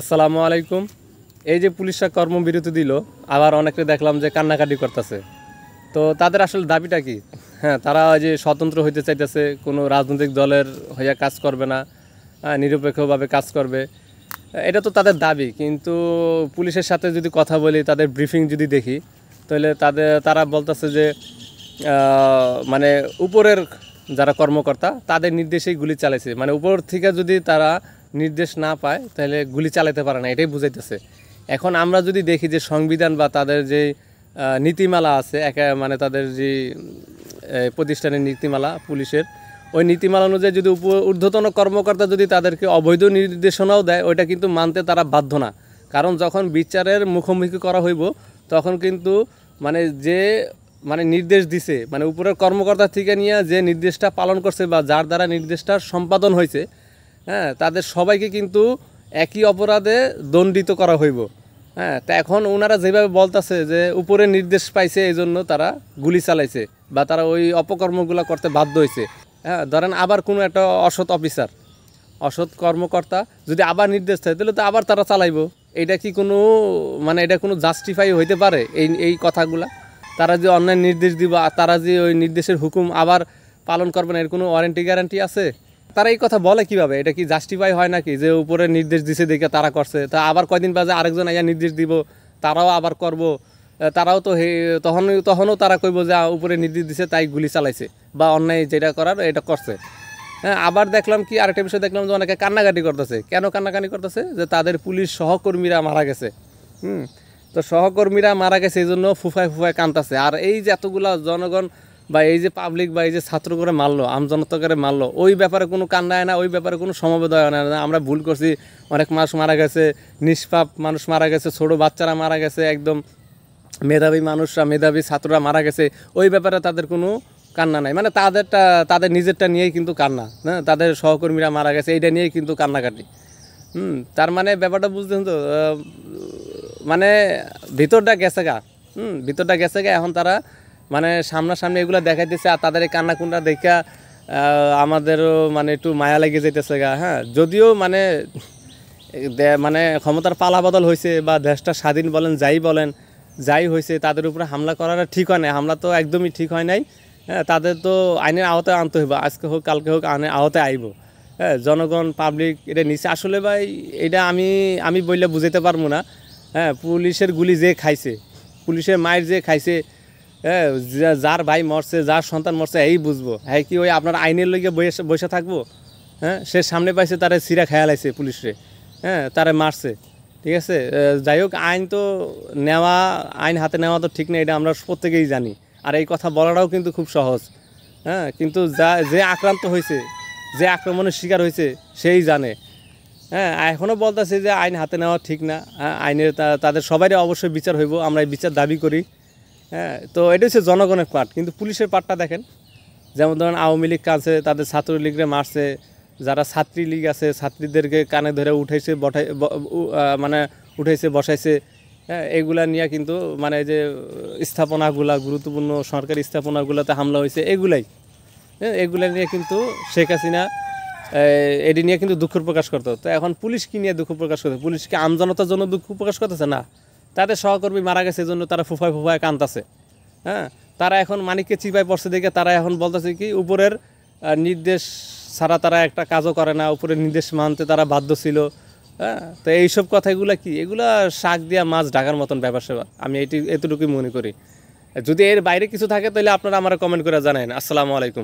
আসসালামু আলাইকুম। এই যে পুলিশরা কর্মবিরতি দিল, আবার অনেকে দেখলাম যে কান্নাকাটি করতেছে। তো তাদের আসলে দাবিটা কি? হ্যাঁ, তারা ওই যে স্বতন্ত্র হইতে চাইতেছে, কোনো রাজনৈতিক দলের হইয়া কাজ করবে না, নিরপেক্ষভাবে কাজ করবে। এটা তো তাদের দাবি, কিন্তু পুলিশের সাথে যদি কথা বলি, তাদের ব্রিফিং যদি দেখি, তাহলে তারা বলতেছে যে মানে উপরের যারা কর্মকর্তা তাদের নির্দেশেই গুলি চালাইছে। মানে উপর থেকে যদি তারা নির্দেশ না পায় তাহলে গুলি চালাতে পারে না, এটাই বুঝাইতেছে। এখন আমরা যদি দেখি যে সংবিধান বা তাদের যে নীতিমালা আছে, মানে তাদের যে প্রতিষ্ঠানের নীতিমালা পুলিশের, ওই নীতিমালা অনুযায়ী যদি ঊর্ধ্বতন কর্মকর্তা যদি তাদেরকে অবৈধ নির্দেশনাও দেয়, ওইটা কিন্তু মানতে তারা বাধ্য না। কারণ যখন বিচারের মুখোমুখি করা হইব, তখন কিন্তু মানে যে নির্দেশ দিছে, মানে উপরের কর্মকর্তা থেকে নিয়ে যে নির্দেশটা পালন করছে বা যার দ্বারা নির্দেশটা সম্পাদন হয়েছে, হ্যাঁ, তাদের সবাইকে কিন্তু একই অপরাধে দণ্ডিত করা হইব। হ্যাঁ, তা এখন ওনারা যেভাবে বলতেছে যে উপরে নির্দেশ পাইছে এই জন্য তারা গুলি চালাইছে বা তারা ওই অপকর্মগুলো করতে বাধ্য হয়েছে। হ্যাঁ, ধরেন আবার কোনো একটা অসৎ অফিসার, অসৎ কর্মকর্তা যদি আবার নির্দেশ দেয়, তাহলে তো আবার তারা চালাইব। এটা কি কোনো এটা কোনো জাস্টিফাই হইতে পারে? এই কথাগুলা তারা যে অন্যায় নির্দেশ দিব আর তারা যে ওই নির্দেশের হুকুম আবার পালন করবে না, এর কোনো ওয়ারেন্টি গ্যারান্টি আছে? তারা এই কথা বলে কিভাবে? এটা কি জাস্টিফাই হয় নাকি যে উপরে নির্দেশ দিছে দেখে তারা করছে, তা আবার কয়দিন বাজে আরেকজন আইয়া নির্দেশ দিব, তারাও আবার করব? তারাও তো তখনও তারা কইব যে উপরে নির্দেশ দিছে তাই গুলি চালাইছে বা অন্যায় যেটা করার এটা করছে। হ্যাঁ, আবার দেখলাম কি আরেকটা বিষয় দেখলাম যে অনেকে কান্নাকাটি করতেছে। কেন কান্নাকাটি করতেছে? যে তাদের পুলিশ সহকর্মীরা মারা গেছে। তো সহকর্মীরা মারা গেছে, এই জন্য ফুফায় ফুফায় কাঁদতেছে। আর এই যে এতগুলা জনগণ বা এই যে পাবলিক বা এই যে ছাত্র করে মারলো, আমজনতা করে মারলো, ওই ব্যাপারে কোনো কান্নায় না, ওই ব্যাপারে কোনো সমবেদনা হয় না। আমরা ভুল করছি, অনেক মানুষ মারা গেছে, নিষ্পাপ মানুষ মারা গেছে, ছোটো বাচ্চারা মারা গেছে, একদম মেধাবী মানুষরা, মেধাবী ছাত্ররা মারা গেছে, ওই ব্যাপারে তাদের কোনো কান্না নাই। মানে তাদের নিজেরটা নিয়েই কিন্তু কান্না, হ্যাঁ, তাদের সহকর্মীরা মারা গেছে এইটা নিয়েই কিন্তু কান্নাকাটি। তার মানে ব্যাপারটা বুঝতেন তো, মানে ভিতরটা গেছে গা, ভিতরটা গেছে গা। এখন তারা সামনাসামনি এগুলো দেখাইতেছে, আর তাদের এই কান্নাকুন্ডা দেখা আমাদেরও একটু মায়া লেগে যেতেছে গা। হ্যাঁ, যদিও ক্ষমতার পালা বদল হয়েছে বা দেশটা স্বাধীন বলেন যাই হয়েছে, তাদের উপরে হামলা করাটা ঠিক হয় নাই, হামলা তো একদমই ঠিক হয় নাই। হ্যাঁ, তাদের তো আইনের আওতায় আনতে হইব, আজকে হোক কালকে হোক আইনের আওতায় আইব। হ্যাঁ, জনগণ পাবলিক এটা নিচে আসলে ভাই, এটা আমি বললে বুঝাইতে পারবো না। হ্যাঁ, পুলিশের গুলি যে খাইছে, পুলিশের মায়ের যে খাইছে, হ্যাঁ, যার ভাই মরছে, যার সন্তান মরছে, এই বুঝবো। হ্যাঁ, কি ওই আপনার আইনের লইগে বসে থাকবো? হ্যাঁ, সে সামনে পাইছে, তারা সিরা খেয়াল আইছে পুলিশরে, হ্যাঁ, তারা মারছে। ঠিক আছে, যাই হোক, আইন হাতে নেওয়া তো ঠিক নেই, এটা আমরা প্রত্যেকেই জানি। আর এই কথা বলাটাও কিন্তু খুব সহজ। হ্যাঁ, কিন্তু যে আক্রান্ত হয়েছে, যে আক্রমণের শিকার হয়েছে, সেই জানে। হ্যাঁ, এখনও বলতেছে যে আইন হাতে নেওয়া ঠিক না। হ্যাঁ, আইনের তাদের সবারই অবশ্যই বিচার হইব, আমরা এই বিচার দাবি করি। হ্যাঁ, তো এটা হচ্ছে জনগণের পার্ট, কিন্তু পুলিশের পার্টটা দেখেন। যেমন ধরেন আওয়ামী লীগ কাছে তাদের ছাত্রলীগরে মারছে, যারা ছাত্রীলীগ আছে ছাত্রীদেরকে কানে ধরে উঠাইছে, বসাইছে। হ্যাঁ, এগুলা নিয়ে কিন্তু যে স্থাপনাগুলা, গুরুত্বপূর্ণ সরকারি স্থাপনাগুলোতে হামলা হয়েছে, হ্যাঁ, এগুলা নিয়ে কিন্তু শেখ হাসিনা এটি নিয়ে কিন্তু দুঃখ প্রকাশ করতো। তো এখন পুলিশ কি নিয়ে দুঃখ প্রকাশ করতে? পুলিশ কি আমজনতার জন্য দুঃখ প্রকাশ করতেছে? না, তাদের সহকর্মী মারা গেছে এই জন্য তারা ফুফায় ফুফায় কাঁদতেছে। হ্যাঁ, তারা এখন মানিককে চিপায় পড়ছে দেখে তারা এখন বলতেছে কি উপরের নির্দেশ ছাড়া তারা একটা কাজও করে না, উপরের নির্দেশ মানতে তারা বাধ্য ছিল। হ্যাঁ, তো এইসব কথাগুলা কি, এগুলা শাক দিয়া মাছ ঢাকার মতন ব্যাপার সেবা। আমি এতটুকুই মনে করি। যদি এর বাইরে কিছু থাকে তাহলে আপনারা আমার কমেন্ট করে জানান। আসসালামু আলাইকুম।